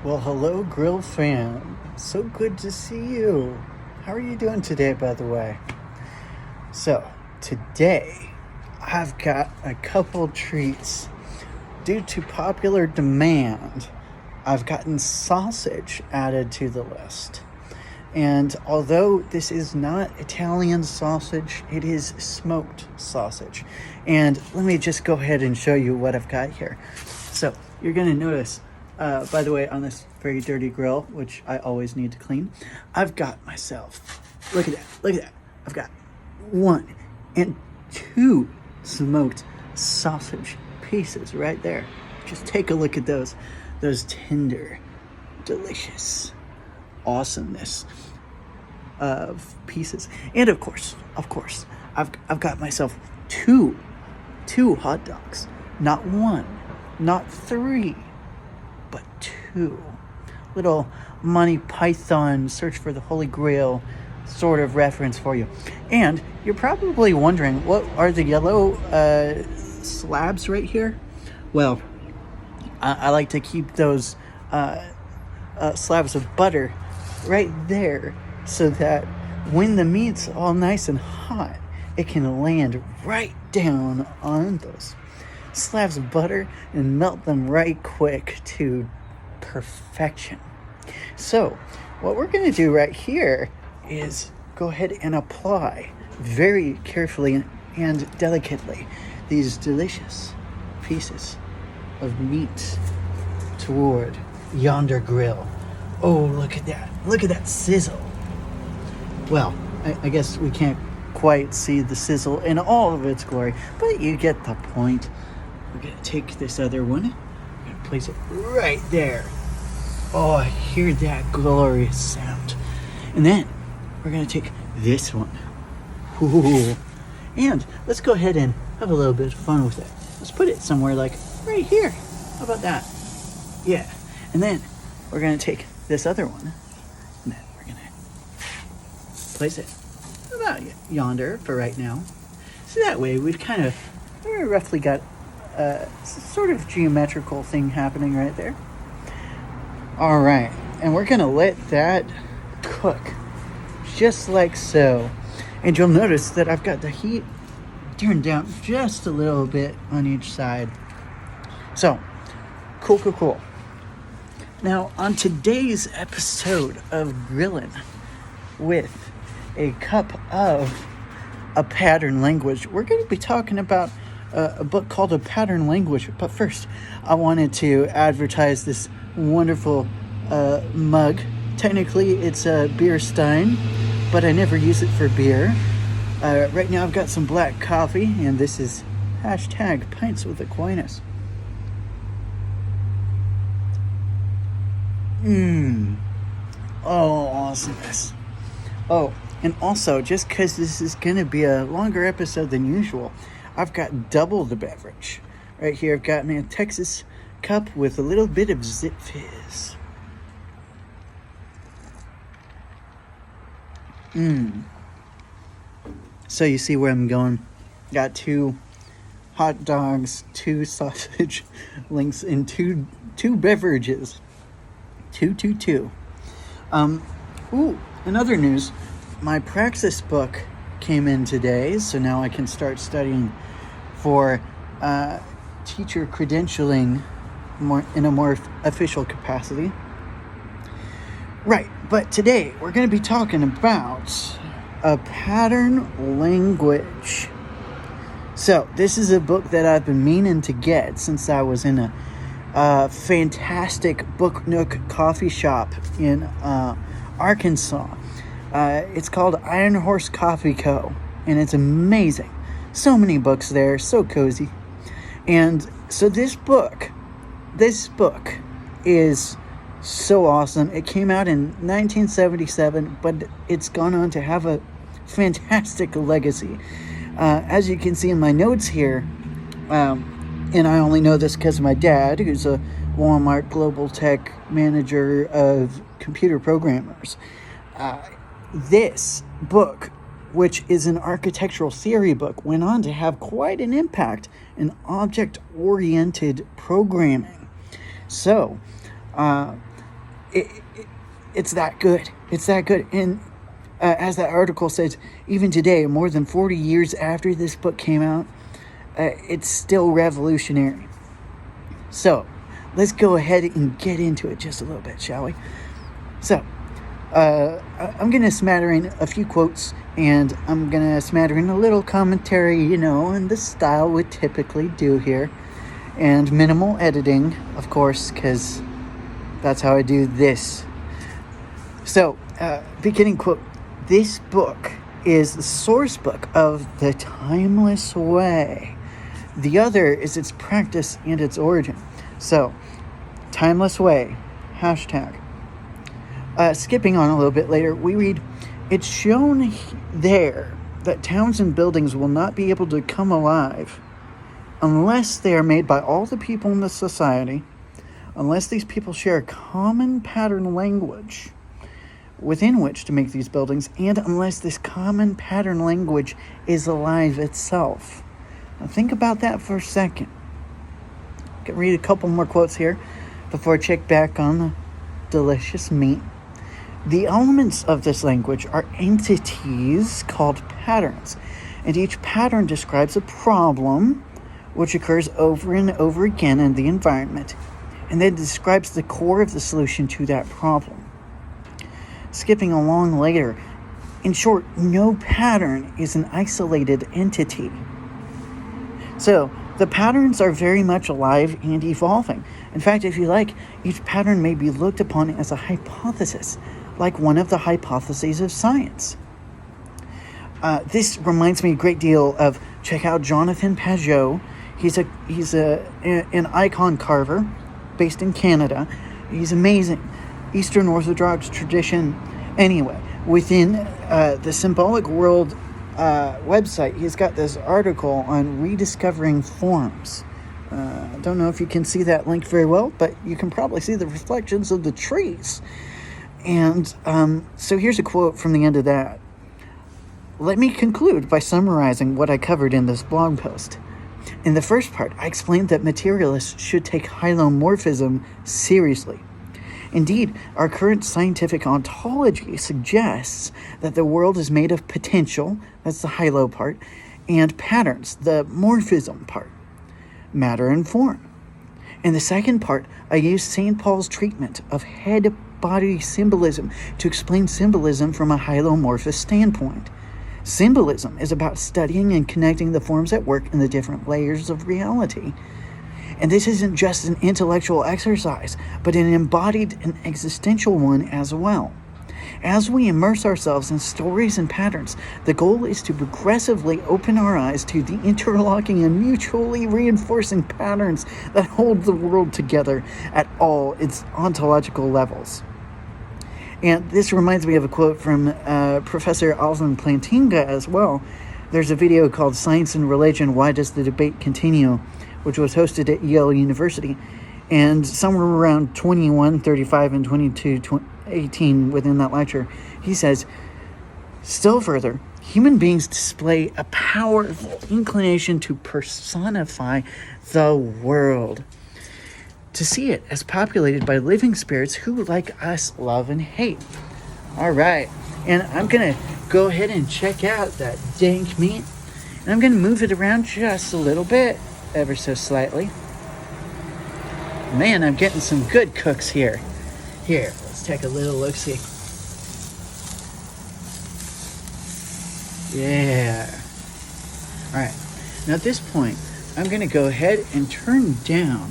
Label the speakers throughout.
Speaker 1: Well, hello, Grill fam. So good to see you. How are you doing today, by the way? So, today, I've got a couple treats. Due to popular demand, I've gotten sausage added to the list. And although this is not Italian sausage, it is smoked sausage. And let me just go ahead and show you what I've got here. So, you're going to notice, by the way, on this very dirty grill, which I always need to clean, I've got myself, look at that. I've got 1 and 2 smoked sausage pieces right there. Just take a look at those tender, delicious awesomeness of pieces. And of course, I've got myself two hot dogs. Not 1, not 3, but 2. Little Monty Python Search for the Holy Grail sort of reference for you. And you're probably wondering, what are the yellow slabs right here? Well, I like to keep those slabs of butter right there so that when the meat's all nice and hot, it can land right down on those slabs of butter and melt them right quick to perfection. So what we're going to do right here is go ahead and apply very carefully and delicately these delicious pieces of meat toward yonder grill. Oh, look at that sizzle. Well, I guess we can't quite see the sizzle in all of its glory, but you get the point. We're gonna take this other one, we're gonna place it right there. Oh, I hear that glorious sound. And then we're gonna take this one. Ooh. And let's go ahead and have a little bit of fun with it. Let's put it somewhere like right here. How about that? Yeah. And then we're gonna take this other one, and then we're gonna place it about yonder for right now. So that way we've kind of very roughly got a sort of geometrical thing happening right there. All right, and we're gonna let that cook just like so. And you'll notice that I've got the heat turned down just a little bit on each side. So, cool. Now, on today's episode of Grillin' with a cup of a pattern language, we're going to be talking about a book called A Pattern Language. But first, I wanted to advertise this wonderful mug. Technically, it's a beer stein, but I never use it for beer. Right now, I've got some black coffee, and this is hashtag Pints with Aquinas. Oh, awesomeness. Oh, and also, just because this is going to be a longer episode than usual, I've got double the beverage. Right here, I've got me a Texas cup with a little bit of Zip Fizz. So you see where I'm going. Got 2 hot dogs, 2 sausage links, and two beverages. 2. In other news, my praxis book came in today, so now I can start studying for teacher credentialing in a more official capacity. Right, but today we're going to be talking about a pattern language. So this is a book that I've been meaning to get since I was in a fantastic Book Nook coffee shop in Arkansas. It's called Iron Horse Coffee Co. And it's amazing. So many books there, so cozy. And so this book is so awesome. It came out in 1977, but it's gone on to have a fantastic legacy. As you can see in my notes here, and I only know this because of my dad, who's a Walmart Global Tech Manager of computer programmers. This book, which is an architectural theory book, went on to have quite an impact in object-oriented programming. So, it's that good. It's that good. And as that article says, even today, more than 40 years after this book came out, it's still revolutionary. So, let's go ahead and get into it just a little bit, shall we? So, I'm going to smatter in a few quotes, and I'm going to smatter in a little commentary, in the style we typically do here. And minimal editing, of course, because that's how I do this. So, beginning quote, "This book is the source book of the timeless way. The other is its practice and its origin." So, timeless way, hashtag. Skipping on a little bit later, we read, "It's shown there that towns and buildings will not be able to come alive unless they are made by all the people in the society, unless these people share a common pattern language within which to make these buildings, and unless this common pattern language is alive itself." Now think about that for a second. I can read a couple more quotes here before I check back on the delicious meat. "The elements of this language are entities called patterns, and each pattern describes a problem which occurs over and over again in the environment, and then describes the core of the solution to that problem." Skipping along later, "In short, no pattern is an isolated entity." So, the patterns are very much alive and evolving. In fact, if you like, each pattern may be looked upon as a hypothesis, like one of the hypotheses of science. This reminds me a great deal of, check out Jonathan Pageau. He's an icon carver based in Canada. He's amazing. Eastern Orthodox tradition. Anyway, within the Symbolic World website, he's got this article on rediscovering forms. I don't know if you can see that link very well, but you can probably see the reflections of the trees. And so here's a quote from the end of that. "Let me conclude by summarizing what I covered in this blog post. In the first part, I explained that materialists should take hylomorphism seriously. Indeed, our current scientific ontology suggests that the world is made of potential, that's the hylo part, and patterns, the morphism part, matter and form. In the second part, I used St. Paul's treatment of head-body symbolism to explain symbolism from a hylomorphous standpoint. Symbolism is about studying and connecting the forms at work in the different layers of reality. And this isn't just an intellectual exercise, but an embodied and existential one as well. As we immerse ourselves in stories and patterns, the goal is to progressively open our eyes to the interlocking and mutually reinforcing patterns that hold the world together at all its ontological levels." And this reminds me of a quote from Professor Alvin Plantinga as well. There's a video called "Science and Religion, Why Does the Debate Continue?", which was hosted at Yale University. And somewhere around 21:35 and 22:18 within that lecture, he says, "Still further, human beings display a powerful inclination to personify the world, to see it as populated by living spirits who, like us, love and hate." All right, and I'm going to go ahead and check out that dank meat, and I'm going to move it around just a little bit, ever so slightly. Man, I'm getting some good cooks here. Here, let's take a little look-see. Yeah. All right, now at this point, I'm going to go ahead and turn down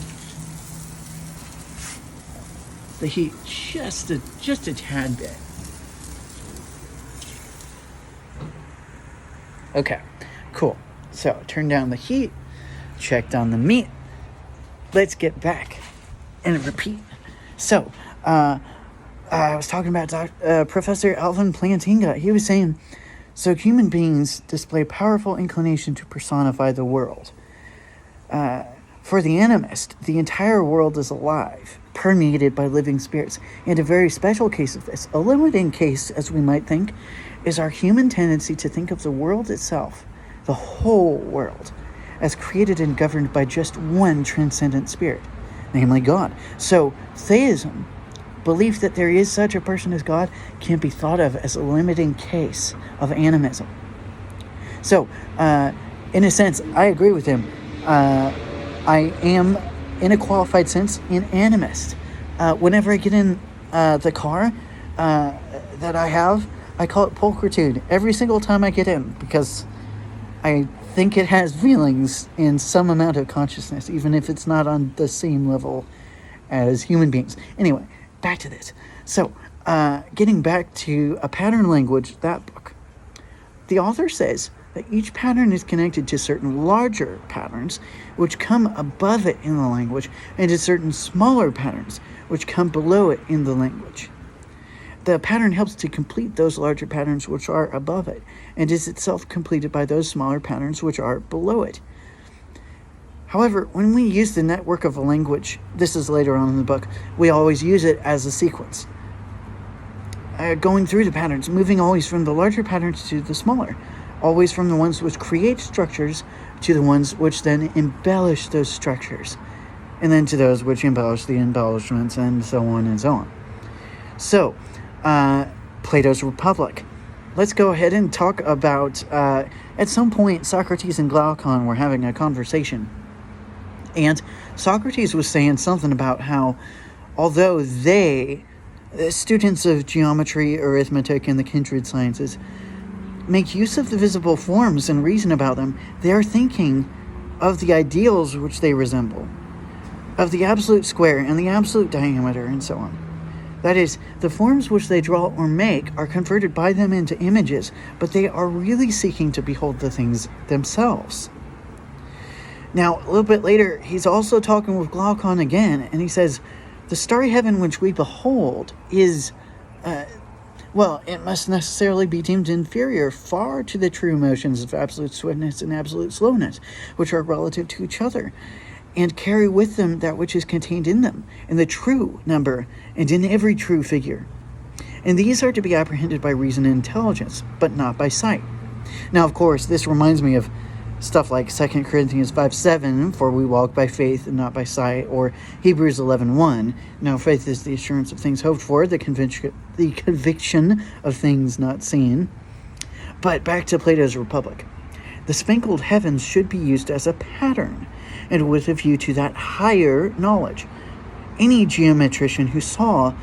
Speaker 1: the heat just a tad bit. Okay, cool. So turn down the heat, checked on the meat. Let's get back and repeat. So I was talking about Professor Alvin Plantinga. He was saying, so human beings display a powerful inclination to personify the world. For the animist, the entire world is alive, permeated by living spirits. And a very special case of this, a limiting case as we might think, is our human tendency to think of the world itself, the whole world, as created and governed by just one transcendent spirit, namely God. So theism Belief that there is such a person as God can't be thought of as a limiting case of animism. So, in a sense, I agree with him. I am, in a qualified sense, an animist. Whenever I get in the car that I have, I call it pulchritude every single time I get in, because I think it has feelings in some amount of consciousness, even if it's not on the same level as human beings. Anyway, back to this. So, getting back to A Pattern Language, that book, the author says that each pattern is connected to certain larger patterns which come above it in the language, and to certain smaller patterns which come below it in the language. The pattern helps to complete those larger patterns which are above it, and is itself completed by those smaller patterns which are below it. However, when we use the network of a language, this is later on in the book, we always use it as a sequence. Going through the patterns, moving always from the larger patterns to the smaller, always from the ones which create structures to the ones which then embellish those structures, and then to those which embellish the embellishments, and so on and so on. So, Plato's Republic. Let's go ahead and talk about, at some point, Socrates and Glaucon were having a conversation. And Socrates was saying something about how, although they, students of geometry, arithmetic, and the kindred sciences, make use of the visible forms and reason about them, they are thinking of the ideals which they resemble, of the absolute square and the absolute diameter, and so on. That is, the forms which they draw or make are converted by them into images, but they are really seeking to behold the things themselves. Now, a little bit later, he's also talking with Glaucon again, and he says, the starry heaven which we behold is, it must necessarily be deemed inferior far to the true motions of absolute swiftness and absolute slowness, which are relative to each other, and carry with them that which is contained in them, in the true number, and in every true figure. And these are to be apprehended by reason and intelligence, but not by sight. Now, of course, this reminds me of stuff like 2 Corinthians 5:7, for we walk by faith and not by sight, or Hebrews 11:1, now faith is the assurance of things hoped for, the conviction of things not seen. But back to Plato's Republic. The spangled heavens should be used as a pattern, and with a view to that higher knowledge. Any geometrician who saw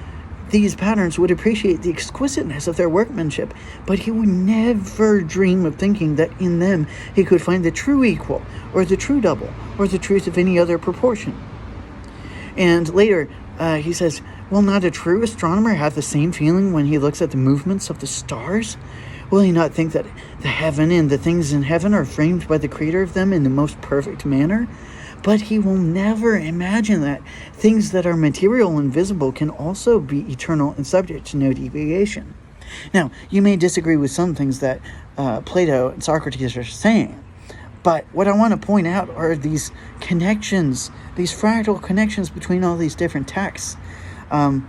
Speaker 1: these patterns would appreciate the exquisiteness of their workmanship, but he would never dream of thinking that in them he could find the true equal, or the true double, or the truth of any other proportion. And later, he says, will not a true astronomer have the same feeling when he looks at the movements of the stars? Will he not think that the heaven and the things in heaven are framed by the creator of them in the most perfect manner? But he will never imagine that things that are material and visible can also be eternal and subject to no deviation. Now, you may disagree with some things that Plato and Socrates are saying, but what I want to point out are these connections, these fractal connections between all these different texts. I'll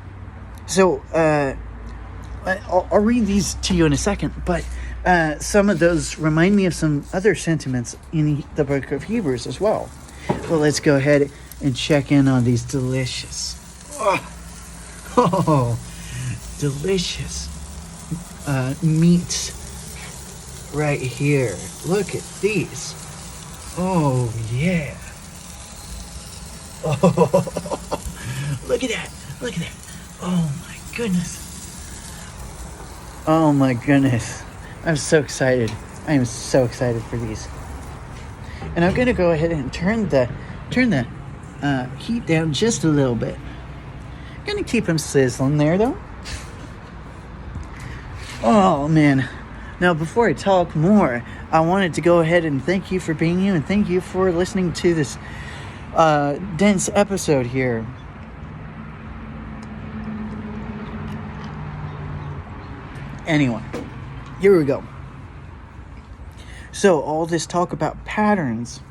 Speaker 1: read these to you in a second, but some of those remind me of some other sentiments in the book of Hebrews as well. Well, let's go ahead and check in on these delicious, delicious meats right here. Look at these. Oh, yeah. Oh, look at that. Look at that. Oh, my goodness. Oh, my goodness. I'm so excited. I am so excited for these. And I'm going to go ahead and turn the heat down just a little bit. I'm going to keep them sizzling there, though. Oh, man. Now, before I talk more, I wanted to go ahead and thank you for being here, and thank you for listening to this dense episode here. Anyway, here we go. So, all this talk about patterns,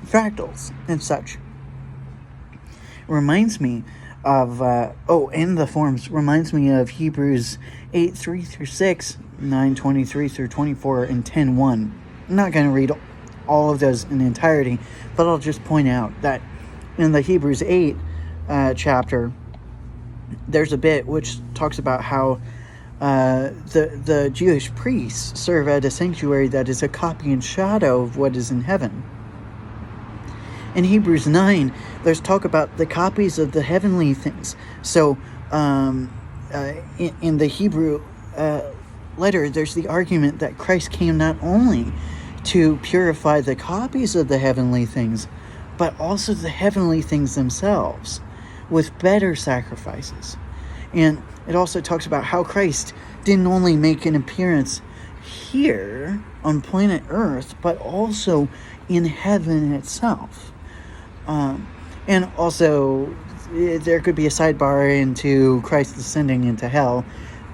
Speaker 1: fractals, and such reminds me of, and the forms, reminds me of Hebrews 8:3-6, 9:23-24, and 10:1. I'm not going to read all of those in entirety, but I'll just point out that in the Hebrews 8 chapter, there's a bit which talks about how the Jewish priests serve at a sanctuary that is a copy and shadow of what is in heaven. In Hebrews 9, there's talk about the copies of the heavenly things. So in the Hebrew letter, there's the argument that Christ came not only to purify the copies of the heavenly things, but also the heavenly things themselves with better sacrifices. And it also talks about how Christ didn't only make an appearance here on planet Earth, but also in heaven itself. And also, there could be a sidebar into Christ ascending into hell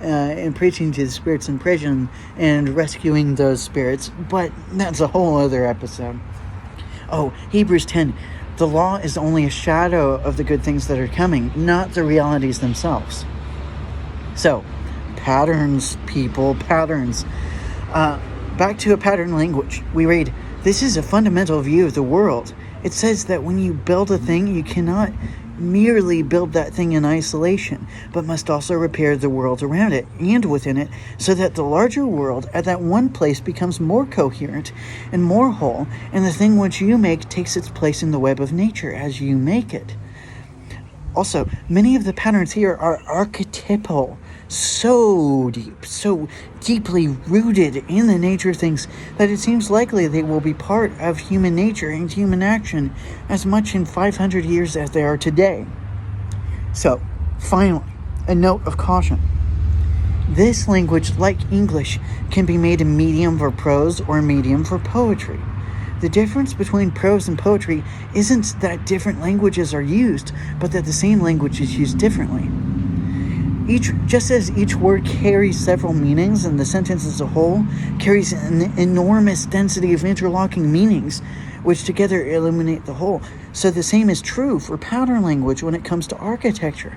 Speaker 1: and preaching to the spirits in prison and rescuing those spirits, but that's a whole other episode. Oh, Hebrews 10. The law is only a shadow of the good things that are coming, not the realities themselves. So, patterns, people, patterns. Back to a pattern language. We read, this is a fundamental view of the world. It says that when you build a thing, you cannot merely build that thing in isolation, but must also repair the world around it and within it, so that the larger world at that one place becomes more coherent and more whole, and the thing which you make takes its place in the web of nature as you make it. Also, many of the patterns here are archetypal, so deep, so deeply rooted in the nature of things that it seems likely they will be part of human nature and human action as much in 500 years as they are today. So, finally, a note of caution. This language, like English, can be made a medium for prose or a medium for poetry. The difference between prose and poetry isn't that different languages are used, but that the same language is used differently. Just as each word carries several meanings and the sentence as a whole carries an enormous density of interlocking meanings, which together illuminate the whole, so the same is true for pattern language when it comes to architecture.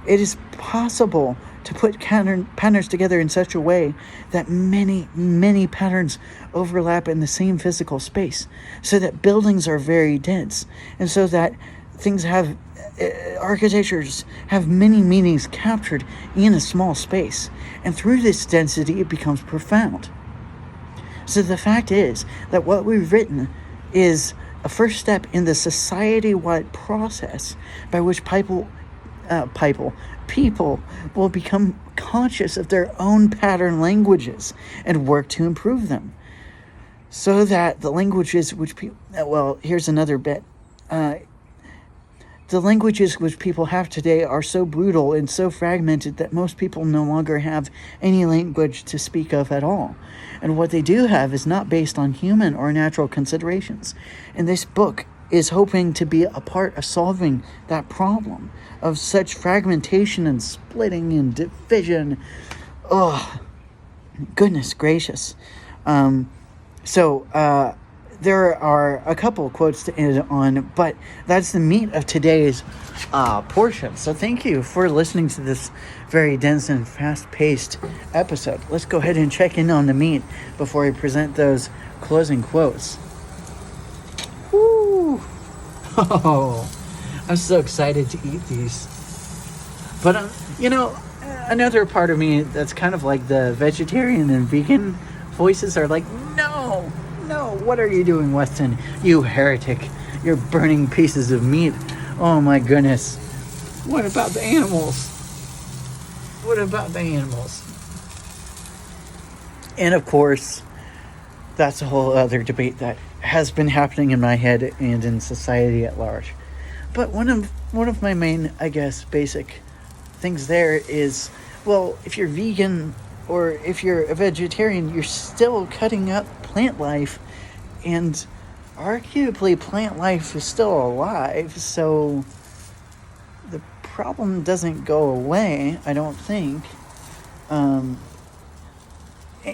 Speaker 1: It is possible to put patterns together in such a way that many, many patterns overlap in the same physical space, so that buildings are very dense, and so that things have architectures have many meanings captured in a small space, and through this density it becomes profound. So the fact is that what we've written is a first step in the society-wide process by which people will become conscious of their own pattern languages and work to improve them, so that the languages which here's another bit. The languages which people have today are so brutal and so fragmented that most people no longer have any language to speak of at all. And what they do have is not based on human or natural considerations. And this book is hoping to be a part of solving that problem of such fragmentation and splitting and division. Oh, goodness gracious. There are a couple of quotes to end on, but that's the meat of today's portion. So thank you for listening to this very dense and fast-paced episode. Let's go ahead and check in on the meat before I present those closing quotes. Woo! Oh, I'm so excited to eat these. But, another part of me that's kind of like the vegetarian and vegan voices are like, no, what are you doing, Weston? You heretic. You're burning pieces of meat. Oh my goodness. What about the animals? And of course, that's a whole other debate that has been happening in my head and in society at large. But one of my main, I guess, basic things there is, well, if you're vegan or if you're a vegetarian, you're still cutting up plant life, and arguably plant life is still alive, so the problem doesn't go away, I don't think.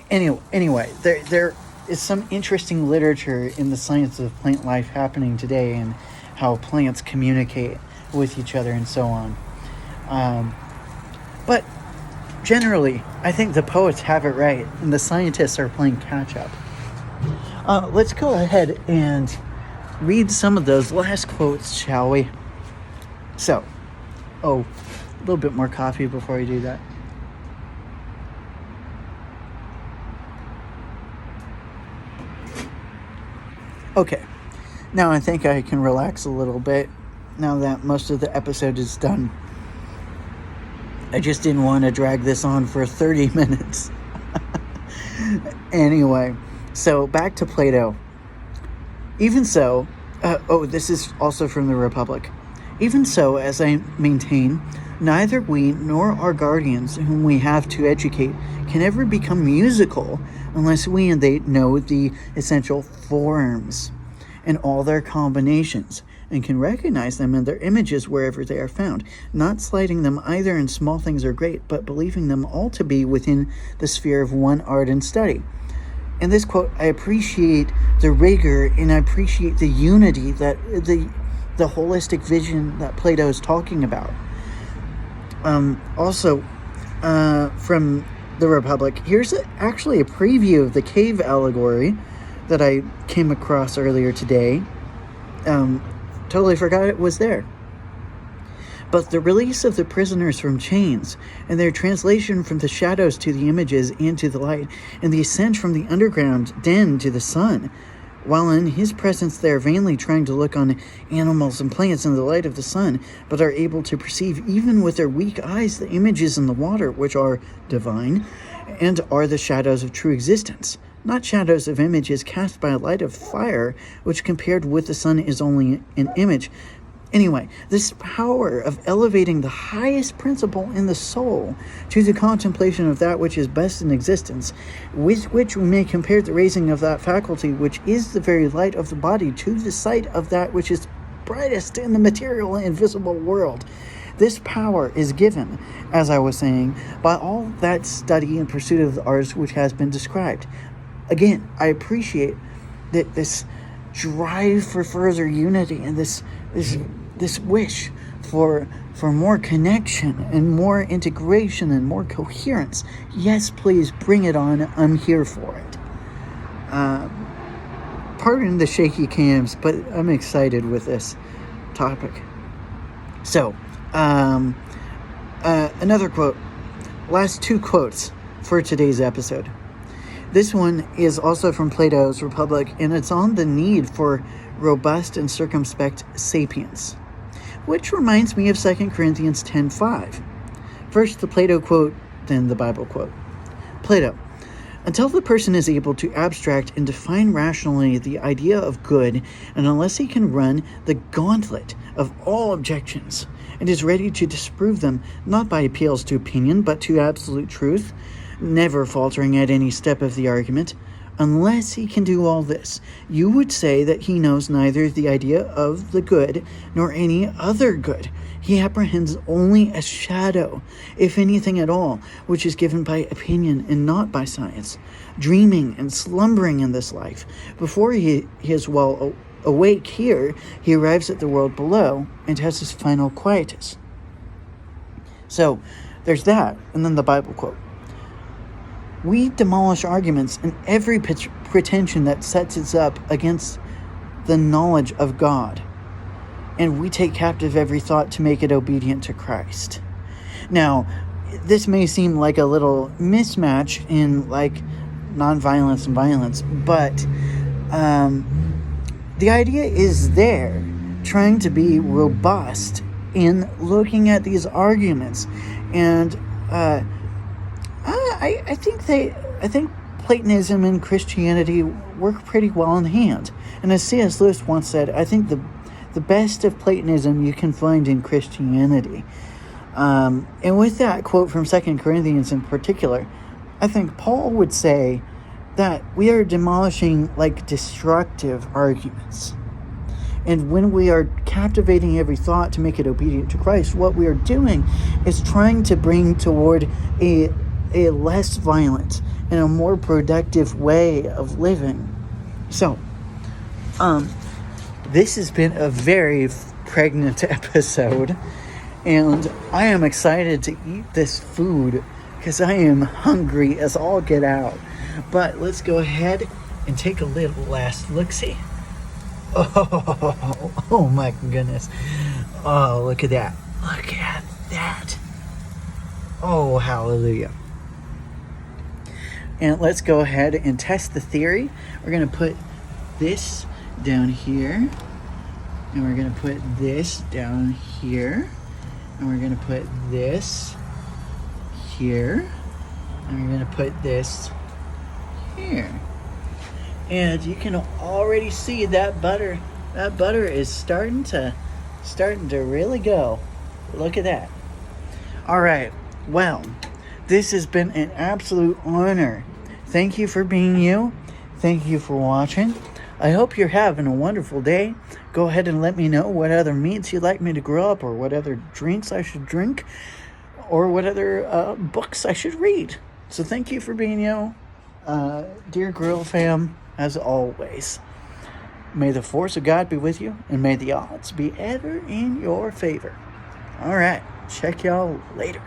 Speaker 1: Anyway, there is some interesting literature in the science of plant life happening today and how plants communicate with each other and so on. But generally, I think the poets have it right, and the scientists are playing catch-up. Let's go ahead and read some of those last quotes, shall we? So, Oh, a little bit more coffee before I do that. Okay, now I think I can relax a little bit now that most of the episode is done. I just didn't want to drag this on for 30 minutes. Anyway, so back to Plato. Even so, this is also from the Republic. Even so, as I maintain, neither we nor our guardians, whom we have to educate, can ever become musical unless we and they know the essential forms and all their combinations, and can recognize them in their images wherever they are found, not slighting them either in small things or great, but believing them all to be within the sphere of one art and study. In this quote, I appreciate the rigor and I appreciate the unity that the holistic vision that Plato is talking about. Also, from the Republic, here's actually a preview of the cave allegory that I came across earlier today. Totally forgot it was there. But the release of the prisoners from chains, and their translation from the shadows to the images and to the light, and the ascent from the underground den to the sun, while in his presence they are vainly trying to look on animals and plants in the light of the sun, but are able to perceive even with their weak eyes the images in the water, which are divine, and are the shadows of true existence, not shadows of images cast by a light of fire, which compared with the sun is only an image. Anyway, this power of elevating the highest principle in the soul to the contemplation of that which is best in existence, with which we may compare the raising of that faculty which is the very light of the body to the sight of that which is brightest in the material and visible world. This power is given, as I was saying, by all that study and pursuit of the arts which has been described. Again, I appreciate that this drive for further unity and this wish for more connection and more integration and more coherence. Yes, please bring it on. I'm here for it. Pardon the shaky cams, but I'm excited with this topic. So, another quote. Last two quotes for today's episode. This one is also from Plato's Republic, and it's on the need for robust and circumspect sapience, which reminds me of 2 Corinthians 10:5. First the Plato quote, then the Bible quote. Plato: until the person is able to abstract and define rationally the idea of good, and unless he can run the gauntlet of all objections, and is ready to disprove them not by appeals to opinion, but to absolute truth, never faltering at any step of the argument, unless he can do all this, you would say that he knows neither the idea of the good nor any other good. He apprehends only a shadow, if anything at all, which is given by opinion and not by science, dreaming and slumbering in this life. Before he is well awake here, he arrives at the world below and has his final quietus. So, there's that, and then the Bible quote. We demolish arguments and every pretension that sets us up against the knowledge of God, and we take captive every thought to make it obedient to Christ. Now, this may seem like a little mismatch in like nonviolence and violence, but the idea is there, trying to be robust in looking at these arguments, and I think Platonism and Christianity work pretty well in hand. And as C.S. Lewis once said, I think the best of Platonism you can find in Christianity. And with that quote from 2 Corinthians in particular, I think Paul would say that we are demolishing like destructive arguments. And when we are captivating every thought to make it obedient to Christ, what we are doing is trying to bring toward a less violent and a more productive way of living. So, this has been a very pregnant episode, and I am excited to eat this food because I am hungry as all get out. But let's go ahead and take a little last look-see. Oh my goodness. Oh, look at that. Look at that. Oh, hallelujah. And let's go ahead and test the theory. We're going to put this down here. And we're going to put this down here. And we're going to put this here. And we're going to put this here. And you can already see that butter is starting to really go. Look at that. All right. Well, this has been an absolute honor. Thank you for being you. Thank you for watching. I hope you're having a wonderful day. Go ahead and let me know what other meats you'd like me to grow up, or what other drinks I should drink, or what other books I should read. So thank you for being you. Dear Grill Fam, as always, may the force of God be with you, and may the odds be ever in your favor. All right. Check y'all later.